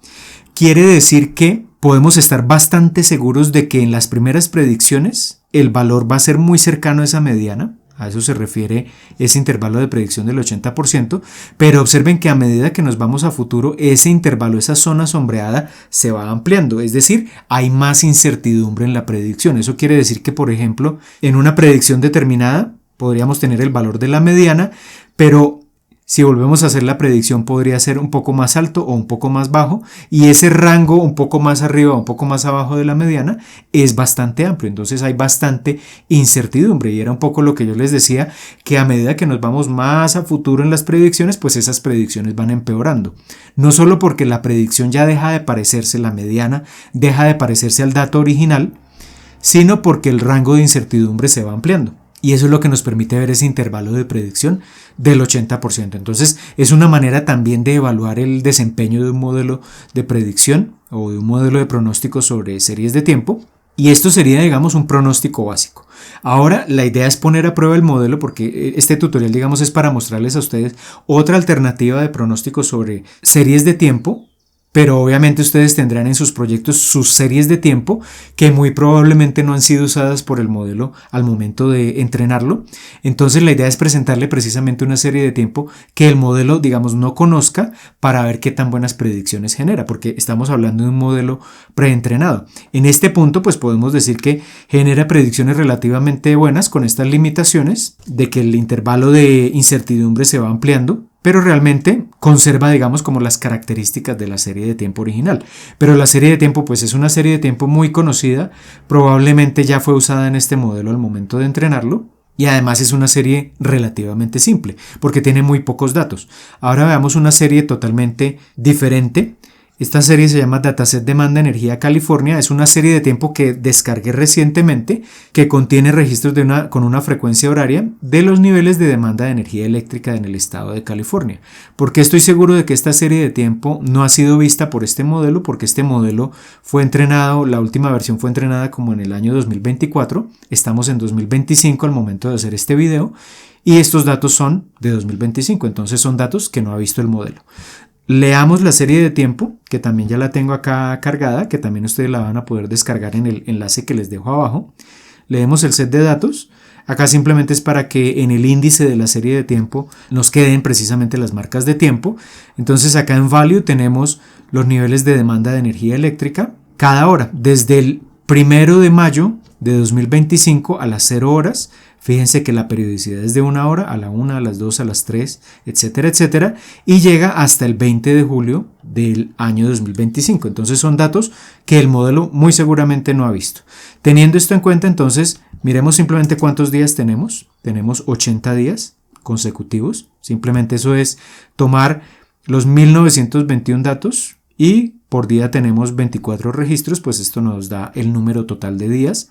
Quiere decir que podemos estar bastante seguros de que en las primeras predicciones el valor va a ser muy cercano a esa mediana. A eso se refiere ese intervalo de predicción del 80%, pero observen que a medida que nos vamos a futuro, ese intervalo, esa zona sombreada se va ampliando, es decir, hay más incertidumbre en la predicción. Eso quiere decir que, por ejemplo, en una predicción determinada podríamos tener el valor de la mediana, pero si volvemos a hacer la predicción podría ser un poco más alto o un poco más bajo y ese rango un poco más arriba o un poco más abajo de la mediana es bastante amplio. Entonces hay bastante incertidumbre y era un poco lo que yo les decía, que a medida que nos vamos más a futuro en las predicciones, pues esas predicciones van empeorando. No solo porque la predicción ya deja de parecerse, la mediana deja de parecerse al dato original, sino porque el rango de incertidumbre se va ampliando. Y eso es lo que nos permite ver ese intervalo de predicción del 80%. Entonces es una manera también de evaluar el desempeño de un modelo de predicción o de un modelo de pronóstico sobre series de tiempo. Y esto sería, digamos, un pronóstico básico. Ahora la idea es poner a prueba el modelo, porque este tutorial, digamos, es para mostrarles a ustedes otra alternativa de pronóstico sobre series de tiempo. Pero obviamente ustedes tendrán en sus proyectos sus series de tiempo que muy probablemente no han sido usadas por el modelo al momento de entrenarlo. Entonces la idea es presentarle precisamente una serie de tiempo que el modelo, digamos, no conozca para ver qué tan buenas predicciones genera, porque estamos hablando de un modelo preentrenado. En este punto pues podemos decir que genera predicciones relativamente buenas con estas limitaciones de que el intervalo de incertidumbre se va ampliando, pero realmente conserva, digamos, como las características de la serie de tiempo original. Pero la serie de tiempo pues es una serie de tiempo muy conocida, probablemente ya fue usada en este modelo al momento de entrenarlo, y además es una serie relativamente simple porque tiene muy pocos datos. Ahora veamos una serie totalmente diferente. Esta serie se llama Dataset Demanda Energía California. Es una serie de tiempo que descargué recientemente que contiene registros con una frecuencia horaria de los niveles de demanda de energía eléctrica en el estado de California. ¿Por qué estoy seguro de que esta serie de tiempo no ha sido vista por este modelo? Porque este modelo fue entrenado, la última versión fue entrenada como en el año 2024. Estamos en 2025 al momento de hacer este video y estos datos son de 2025, entonces son datos que no ha visto el modelo. Leamos la serie de tiempo, que también ya la tengo acá cargada, que también ustedes la van a poder descargar en el enlace que les dejo abajo. Leemos el set de datos. Acá simplemente es para que en el índice de la serie de tiempo nos queden precisamente las marcas de tiempo. Entonces acá en Value tenemos los niveles de demanda de energía eléctrica cada hora, desde el 1 de mayo de 2025 a las 0 horas. Fíjense que la periodicidad es de 1 hora, a la 1, a las 2, a las 3, etcétera, etcétera, y llega hasta el 20 de julio del año 2025. Entonces son datos que el modelo muy seguramente no ha visto. Teniendo esto en cuenta, entonces, miremos simplemente cuántos días tenemos. Tenemos 80 días consecutivos. Simplemente eso es tomar los 1921 datos y por día tenemos 24 registros, pues esto nos da el número total de días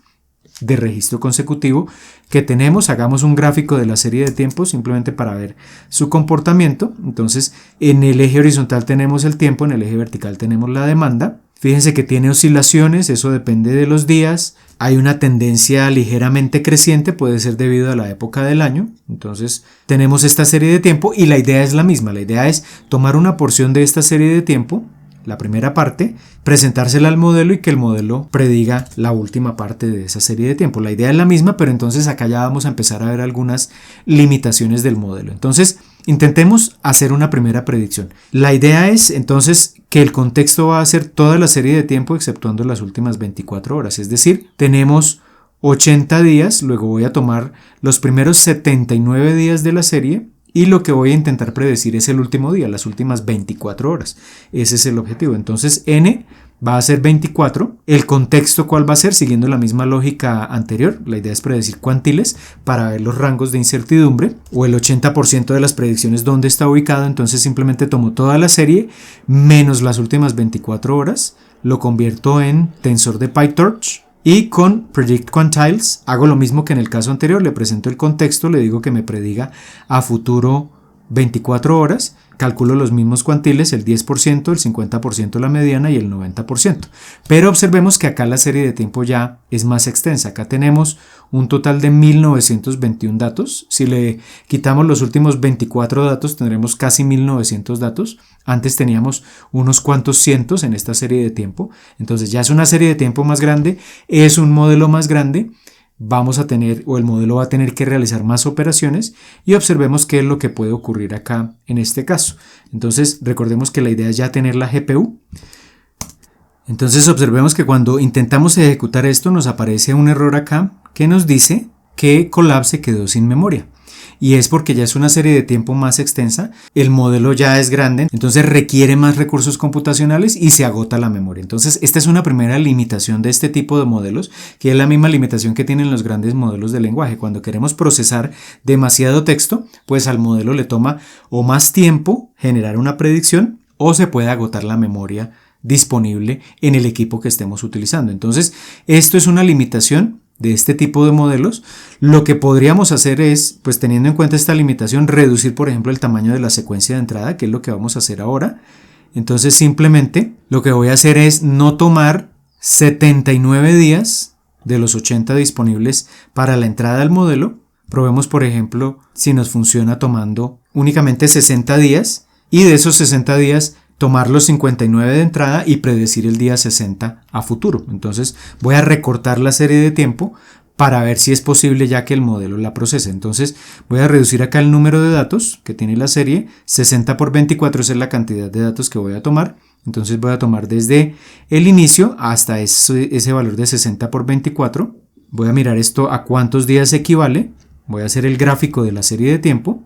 de registro consecutivo que tenemos. Hagamos un gráfico de la serie de tiempo simplemente para ver su comportamiento. Entonces en el eje horizontal tenemos el tiempo, en el eje vertical tenemos la demanda. Fíjense que tiene oscilaciones, eso depende de los días. Hay una tendencia ligeramente creciente, puede ser debido a la época del año. Entonces tenemos esta serie de tiempo y la idea es la misma. La idea es tomar una porción de esta serie de tiempo, la primera parte, presentársela al modelo y que el modelo prediga la última parte de esa serie de tiempo. La idea es la misma, pero entonces acá ya vamos a empezar a ver algunas limitaciones del modelo. Entonces, intentemos hacer una primera predicción. La idea es entonces que el contexto va a ser toda la serie de tiempo exceptuando las últimas 24 horas. Es decir, tenemos 80 días, luego voy a tomar los primeros 79 días de la serie y lo que voy a intentar predecir es el último día, las últimas 24 horas. Ese es el objetivo. Entonces n va a ser 24. El contexto, ¿cuál va a ser? Siguiendo la misma lógica anterior. La idea es predecir cuantiles para ver los rangos de incertidumbre o el 80% de las predicciones dónde está ubicado. Entonces simplemente tomo toda la serie menos las últimas 24 horas, lo convierto en tensor de PyTorch. Y con Predict Quantiles hago lo mismo que en el caso anterior, le presento el contexto, le digo que me prediga a futuro 24 horas, calculo los mismos cuantiles, el 10%, el 50% la mediana y el 90%. Pero observemos que acá la serie de tiempo ya es más extensa. Acá tenemos un total de 1921 datos. Si le quitamos los últimos 24 datos, tendremos casi 1900 datos. Antes teníamos unos cuantos cientos en esta serie de tiempo. Entonces ya es una serie de tiempo más grande, es un modelo más grande. Vamos a tener, o el modelo va a tener que realizar más operaciones y observemos qué es lo que puede ocurrir acá en este caso. Entonces recordemos que la idea es ya tener la GPU. Entonces observemos que cuando intentamos ejecutar esto nos aparece un error acá que nos dice que Colab quedó sin memoria. Y es porque ya es una serie de tiempo más extensa, el modelo ya es grande, entonces requiere más recursos computacionales y se agota la memoria. Entonces esta es una primera limitación de este tipo de modelos, que es la misma limitación que tienen los grandes modelos de lenguaje. Cuando queremos procesar demasiado texto, pues al modelo le toma o más tiempo generar una predicción o se puede agotar la memoria disponible en el equipo que estemos utilizando. Entonces, esto es una limitación de este tipo de modelos. Lo que podríamos hacer es, pues teniendo en cuenta esta limitación, reducir, por ejemplo, el tamaño de la secuencia de entrada, que es lo que vamos a hacer ahora. Entonces, simplemente lo que voy a hacer es no tomar 79 días de los 80 disponibles para la entrada al modelo. Probemos, por ejemplo, si nos funciona tomando únicamente 60 días y de esos 60 días tomar los 59 de entrada y predecir el día 60 a futuro. Entonces voy a recortar la serie de tiempo para ver si es posible ya que el modelo la procese. Entonces voy a reducir acá el número de datos que tiene la serie. 60 por 24 es la cantidad de datos que voy a tomar. Entonces voy a tomar desde el inicio hasta ese valor de 60 por 24. Voy a mirar esto a cuántos días equivale. Voy a hacer el gráfico de la serie de tiempo.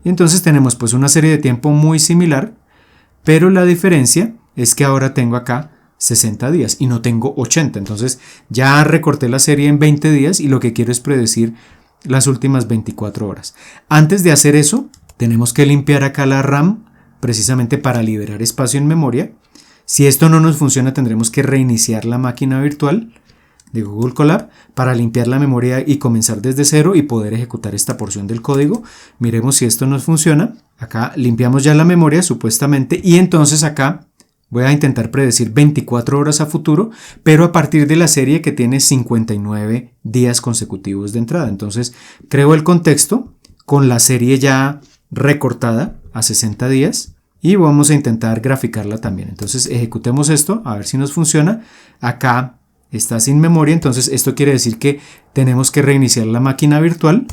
Y entonces tenemos pues una serie de tiempo muy similar, pero la diferencia es que ahora tengo acá 60 días y no tengo 80. Entonces ya recorté la serie en 20 días y lo que quiero es predecir las últimas 24 horas. Antes de hacer eso, tenemos que limpiar acá la RAM precisamente para liberar espacio en memoria. Si esto no nos funciona, tendremos que reiniciar la máquina virtual de Google Colab para limpiar la memoria y comenzar desde cero y poder ejecutar esta porción del código. Miremos si esto nos funciona. Acá limpiamos ya la memoria supuestamente y entonces acá voy a intentar predecir 24 horas a futuro, pero a partir de la serie que tiene 59 días consecutivos de entrada. Entonces creo el contexto con la serie ya recortada a 60 días y vamos a intentar graficarla también. Entonces ejecutemos esto a ver si nos funciona. Acá está sin memoria, entonces esto quiere decir que tenemos que reiniciar la máquina virtual.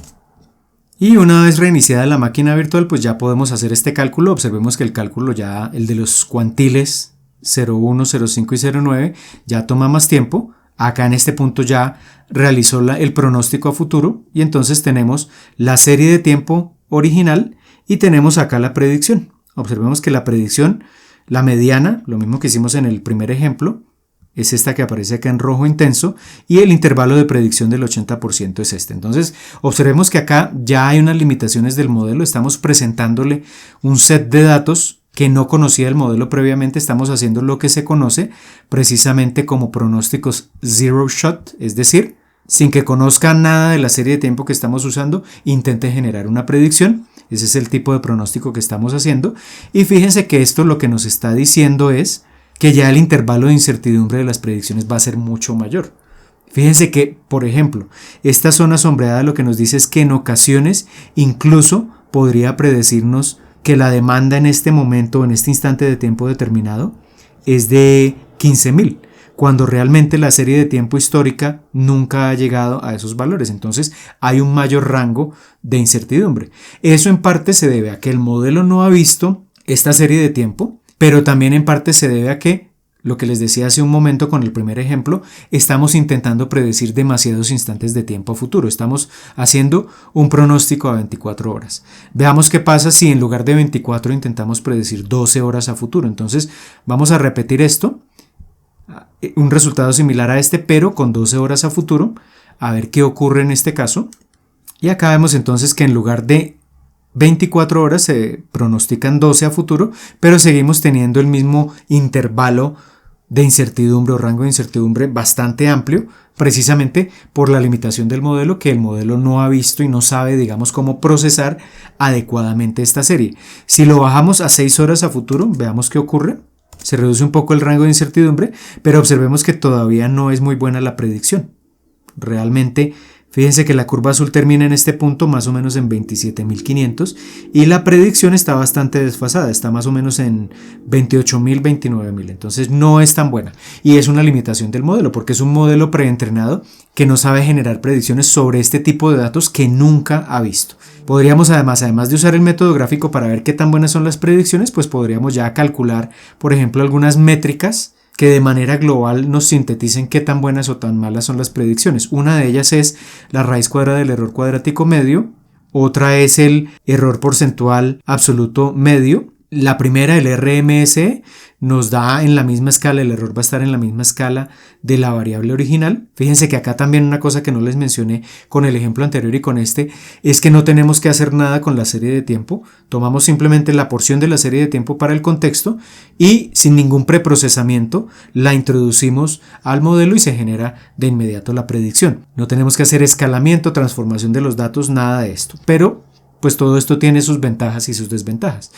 Y una vez reiniciada la máquina virtual, pues ya podemos hacer este cálculo. Observemos que el cálculo ya, el de los cuantiles 01, 05 y 09, ya toma más tiempo. Acá en este punto ya realizó el pronóstico a futuro y entonces tenemos la serie de tiempo original y tenemos acá la predicción. Observemos que la predicción, la mediana, lo mismo que hicimos en el primer ejemplo, es esta que aparece acá en rojo intenso y el intervalo de predicción del 80% es este. Entonces observemos que acá ya hay unas limitaciones del modelo, estamos presentándole un set de datos que no conocía el modelo previamente, estamos haciendo lo que se conoce precisamente como pronósticos zero shot, es decir, sin que conozca nada de la serie de tiempo que estamos usando, intente generar una predicción. Ese es el tipo de pronóstico que estamos haciendo y fíjense que esto lo que nos está diciendo es que ya el intervalo de incertidumbre de las predicciones va a ser mucho mayor. Fíjense que, por ejemplo, esta zona sombreada lo que nos dice es que en ocasiones incluso podría predecirnos que la demanda en este momento, en este instante de tiempo determinado, es de 15.000, cuando realmente la serie de tiempo histórica nunca ha llegado a esos valores. Entonces hay un mayor rango de incertidumbre. Eso en parte se debe a que el modelo no ha visto esta serie de tiempo, pero también en parte se debe a que, lo que les decía hace un momento con el primer ejemplo, estamos intentando predecir demasiados instantes de tiempo a futuro. Estamos haciendo un pronóstico a 24 horas. Veamos qué pasa si en lugar de 24 intentamos predecir 12 horas a futuro. Entonces vamos a repetir esto, un resultado similar a este, pero con 12 horas a futuro, a ver qué ocurre en este caso. Y acá vemos entonces que en lugar de 24 horas se pronostican 12 a futuro, pero seguimos teniendo el mismo intervalo de incertidumbre o rango de incertidumbre bastante amplio, precisamente por la limitación del modelo, que el modelo no ha visto y no sabe, digamos, cómo procesar adecuadamente esta serie. Si lo bajamos a 6 horas a futuro, veamos qué ocurre. Se reduce un poco el rango de incertidumbre, pero observemos que todavía no es muy buena la predicción. Realmente, fíjense que la curva azul termina en este punto más o menos en 27.500 y la predicción está bastante desfasada, está más o menos en 28.000, 29.000, entonces no es tan buena y es una limitación del modelo porque es un modelo preentrenado que no sabe generar predicciones sobre este tipo de datos que nunca ha visto. Podríamos además de usar el método gráfico para ver qué tan buenas son las predicciones, pues podríamos ya calcular, por ejemplo, algunas métricas que de manera global nos sinteticen qué tan buenas o tan malas son las predicciones. Una de ellas es la raíz cuadrada del error cuadrático medio, otra es el error porcentual absoluto medio, la primera, el RMS, nos da en la misma escala, el error va a estar en la misma escala de la variable original. Fíjense que acá también una cosa que no les mencioné con el ejemplo anterior y con este es que no tenemos que hacer nada con la serie de tiempo. Tomamos simplemente la porción de la serie de tiempo para el contexto y sin ningún preprocesamiento la introducimos al modelo y se genera de inmediato la predicción. No tenemos que hacer escalamiento, transformación de los datos, nada de esto. Pero pues todo esto tiene sus ventajas y sus desventajas.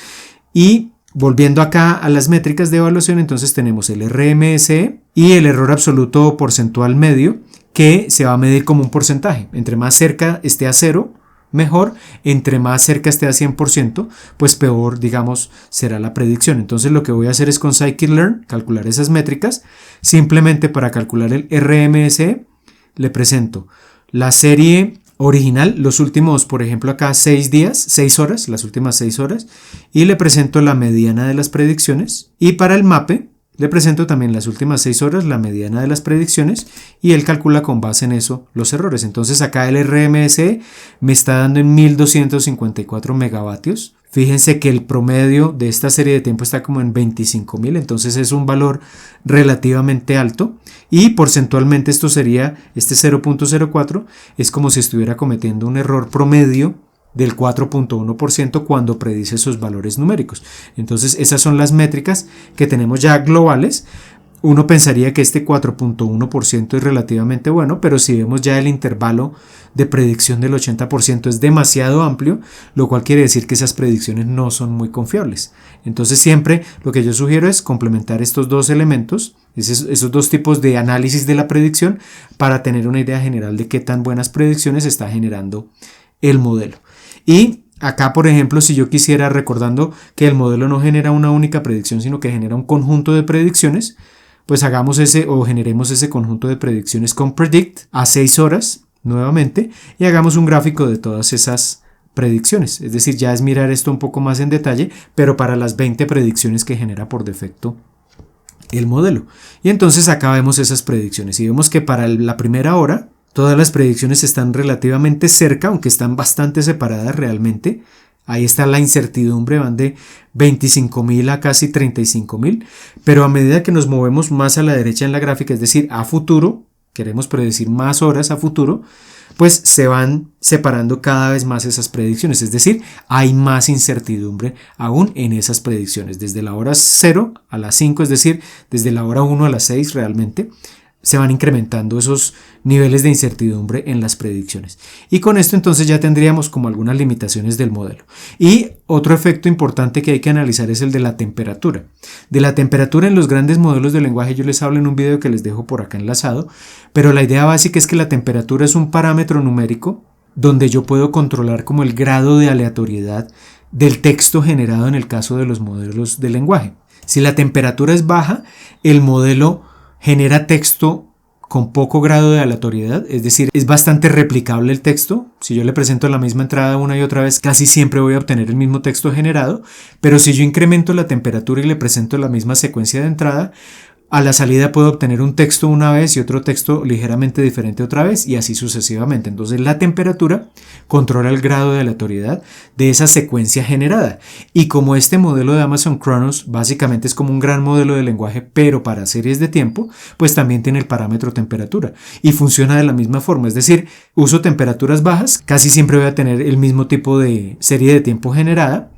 Y volviendo acá a las métricas de evaluación, entonces tenemos el RMSE y el error absoluto porcentual medio, que se va a medir como un porcentaje. Entre más cerca esté a 0, mejor. Entre más cerca esté a 100%, pues peor, digamos, será la predicción. Entonces lo que voy a hacer es con scikit-learn calcular esas métricas. Simplemente para calcular el RMSE le presento la serie original, los últimos, por ejemplo acá 6 días, 6 horas, las últimas 6 horas, y le presento la mediana de las predicciones, y para el mape le presento también las últimas 6 horas, la mediana de las predicciones, y él calcula con base en eso los errores. Entonces acá el RMSE me está dando en 1254 megavatios. Fíjense que el promedio de esta serie de tiempo está como en 25.000, entonces es un valor relativamente alto y porcentualmente esto sería, este 0.04 es como si estuviera cometiendo un error promedio del 4.1% cuando predice sus valores numéricos. Entonces esas son las métricas que tenemos ya globales. Uno pensaría que este 4.1% es relativamente bueno, pero si vemos ya el intervalo de predicción del 80% es demasiado amplio, lo cual quiere decir que esas predicciones no son muy confiables. Entonces siempre lo que yo sugiero es complementar estos dos elementos, esos dos tipos de análisis de la predicción para tener una idea general de qué tan buenas predicciones está generando el modelo. Y acá, por ejemplo, si yo quisiera, recordando que el modelo no genera una única predicción, sino que genera un conjunto de predicciones, pues generemos ese conjunto de predicciones con predict a 6 horas nuevamente y hagamos un gráfico de todas esas predicciones. Es decir, ya es mirar esto un poco más en detalle, pero para las 20 predicciones que genera por defecto el modelo. Y entonces acá vemos esas predicciones y vemos que para la primera hora todas las predicciones están relativamente cerca, aunque están bastante separadas realmente. Ahí está la incertidumbre, van de 25.000 a casi 35.000, pero a medida que nos movemos más a la derecha en la gráfica, es decir, a futuro, queremos predecir más horas a futuro, pues se van separando cada vez más esas predicciones, es decir, hay más incertidumbre aún en esas predicciones, desde la hora 0 a las 5, es decir, desde la hora 1 a las 6 realmente, se van incrementando esos niveles de incertidumbre en las predicciones. Y con esto entonces ya tendríamos como algunas limitaciones del modelo. Y otro efecto importante que hay que analizar es el de la temperatura. De la temperatura en los grandes modelos de lenguaje yo les hablo en un video que les dejo por acá enlazado, pero la idea básica es que la temperatura es un parámetro numérico donde yo puedo controlar como el grado de aleatoriedad del texto generado en el caso de los modelos de lenguaje. Si la temperatura es baja, el modelo genera texto con poco grado de aleatoriedad, es decir, es bastante replicable el texto. Si yo le presento la misma entrada una y otra vez, casi siempre voy a obtener el mismo texto generado, pero si yo incremento la temperatura y le presento la misma secuencia de entrada, a la salida puedo obtener un texto una vez y otro texto ligeramente diferente otra vez y así sucesivamente. Entonces la temperatura controla el grado de aleatoriedad de esa secuencia generada. Y como este modelo de Amazon Kronos básicamente es como un gran modelo de lenguaje pero para series de tiempo, pues también tiene el parámetro temperatura y funciona de la misma forma. Es decir, uso temperaturas bajas, casi siempre voy a tener el mismo tipo de serie de tiempo generada.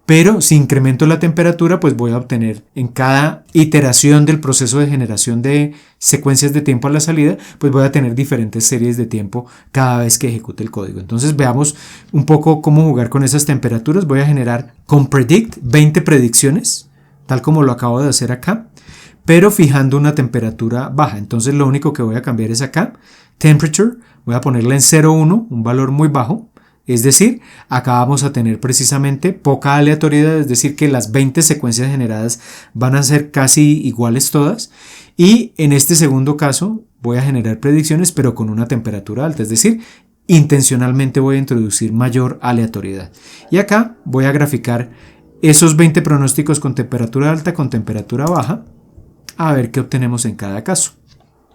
Pero si incremento la temperatura, pues voy a obtener en cada iteración del proceso de generación de secuencias de tiempo a la salida, pues voy a tener diferentes series de tiempo cada vez que ejecute el código. Entonces veamos un poco cómo jugar con esas temperaturas. Voy a generar con predict 20 predicciones, tal como lo acabo de hacer acá, pero fijando una temperatura baja. Entonces lo único que voy a cambiar es acá, temperature, voy a ponerla en 0,1, un valor muy bajo. Es decir, acá vamos a tener precisamente poca aleatoriedad, es decir que las 20 secuencias generadas van a ser casi iguales todas y en este segundo caso voy a generar predicciones pero con una temperatura alta, es decir, intencionalmente voy a introducir mayor aleatoriedad. Y acá voy a graficar esos 20 pronósticos con temperatura alta, con temperatura baja, a ver qué obtenemos en cada caso.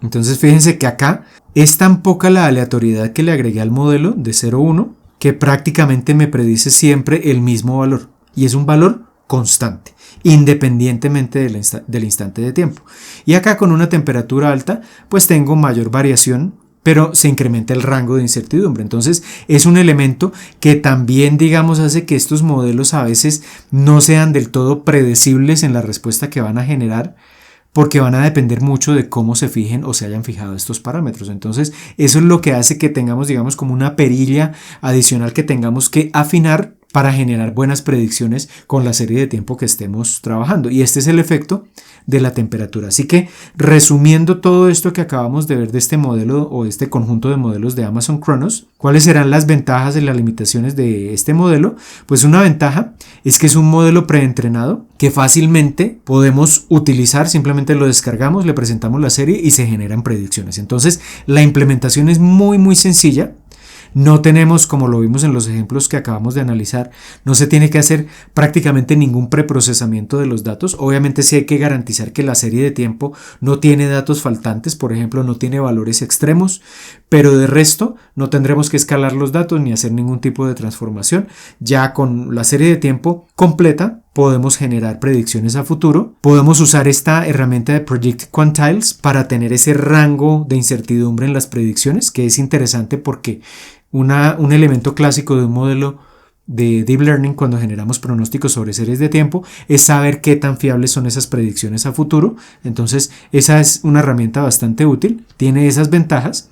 Entonces fíjense que acá es tan poca la aleatoriedad que le agregué al modelo de 0,1 que prácticamente me predice siempre el mismo valor y es un valor constante. independientemente del instante de tiempo. Y acá con una temperatura alta, pues tengo mayor variación, pero se incrementa el rango de incertidumbre. Entonces es un elemento que también, digamos, hace que estos modelos a veces no sean del todo predecibles en la respuesta que van a generar, porque van a depender mucho de cómo se fijen o se hayan fijado estos parámetros. Entonces eso es lo que hace que tengamos, digamos, como una perilla adicional que tengamos que afinar para generar buenas predicciones con la serie de tiempo que estemos trabajando. Y este es el efecto de la temperatura. Así que, resumiendo todo esto que acabamos de ver de este modelo o este conjunto de modelos de Amazon Kronos, ¿cuáles serán las ventajas y las limitaciones de este modelo? Pues una ventaja es que es un modelo preentrenado que fácilmente podemos utilizar, simplemente lo descargamos, le presentamos la serie y se generan predicciones. Entonces, la implementación es muy sencilla. No tenemos, como lo vimos en los ejemplos que acabamos de analizar, no se tiene que hacer prácticamente ningún preprocesamiento de los datos. Obviamente sí hay que garantizar que la serie de tiempo no tiene datos faltantes, por ejemplo, no tiene valores extremos, pero de resto no tendremos que escalar los datos ni hacer ningún tipo de transformación. Ya con la serie de tiempo completa podemos generar predicciones a futuro. Podemos usar esta herramienta de Project Quantiles para tener ese rango de incertidumbre en las predicciones, que es interesante porque un elemento clásico de un modelo de Deep Learning cuando generamos pronósticos sobre series de tiempo es saber qué tan fiables son esas predicciones a futuro. Entonces esa es una herramienta bastante útil, tiene esas ventajas,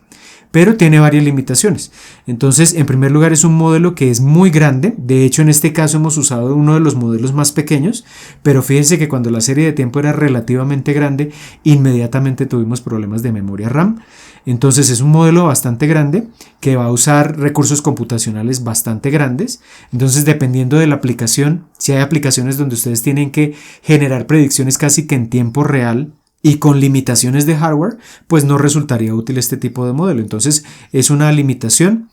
pero tiene varias limitaciones. Entonces, en primer lugar, es un modelo que es muy grande. De hecho, en este caso hemos usado uno de los modelos más pequeños, pero fíjense que cuando la serie de tiempo era relativamente grande, inmediatamente tuvimos problemas de memoria RAM. Entonces es un modelo bastante grande que va a usar recursos computacionales bastante grandes. Entonces, dependiendo de la aplicación, si hay aplicaciones donde ustedes tienen que generar predicciones casi que en tiempo real y con limitaciones de hardware, pues no resultaría útil este tipo de modelo. Entonces es una limitación.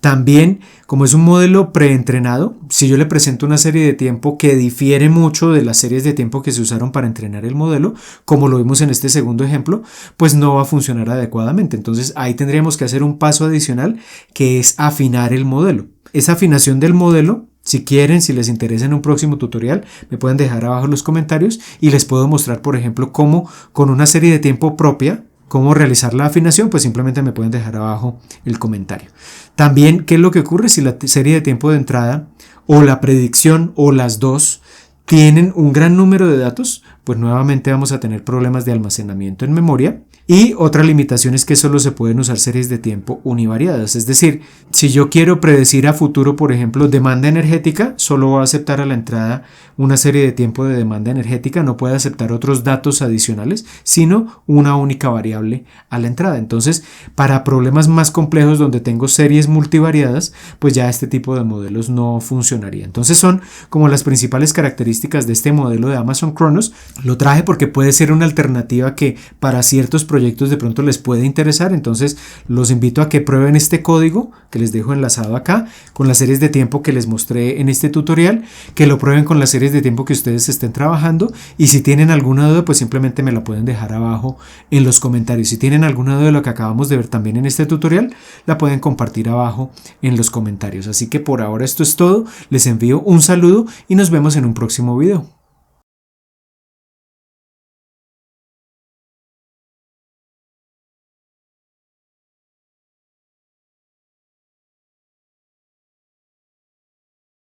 También, como es un modelo preentrenado, si yo le presento una serie de tiempo que difiere mucho de las series de tiempo que se usaron para entrenar el modelo, como lo vimos en este segundo ejemplo, pues no va a funcionar adecuadamente. Entonces ahí tendríamos que hacer un paso adicional, que es afinar el modelo. Esa afinación del modelo, si quieren, si les interesa en un próximo tutorial, me pueden dejar abajo en los comentarios y les puedo mostrar, por ejemplo, cómo con una serie de tiempo propia, cómo realizar la afinación, pues simplemente me pueden dejar abajo el comentario. También, ¿qué es lo que ocurre si la serie de tiempo de entrada o la predicción o las dos tienen un gran número de datos? Pues nuevamente vamos a tener problemas de almacenamiento en memoria. Y otra limitación es que solo se pueden usar series de tiempo univariadas. Es decir, si yo quiero predecir a futuro, por ejemplo, demanda energética, solo va a aceptar a la entrada una serie de tiempo de demanda energética, no puede aceptar otros datos adicionales, sino una única variable a la entrada. Entonces, para problemas más complejos donde tengo series multivariadas, pues ya este tipo de modelos no funcionaría. Entonces son como las principales características de este modelo de Amazon Kronos. Lo traje porque puede ser una alternativa que para ciertos proyectos de pronto les puede interesar. Entonces los invito a que prueben este código que les dejo enlazado acá con las series de tiempo que les mostré en este tutorial, que lo prueben con las series de tiempo que ustedes estén trabajando, y si tienen alguna duda pues simplemente me la pueden dejar abajo en los comentarios. Si tienen alguna duda de lo que acabamos de ver también en este tutorial, la pueden compartir abajo en los comentarios. Así que por ahora esto es todo, les envío un saludo y nos vemos en un próximo video.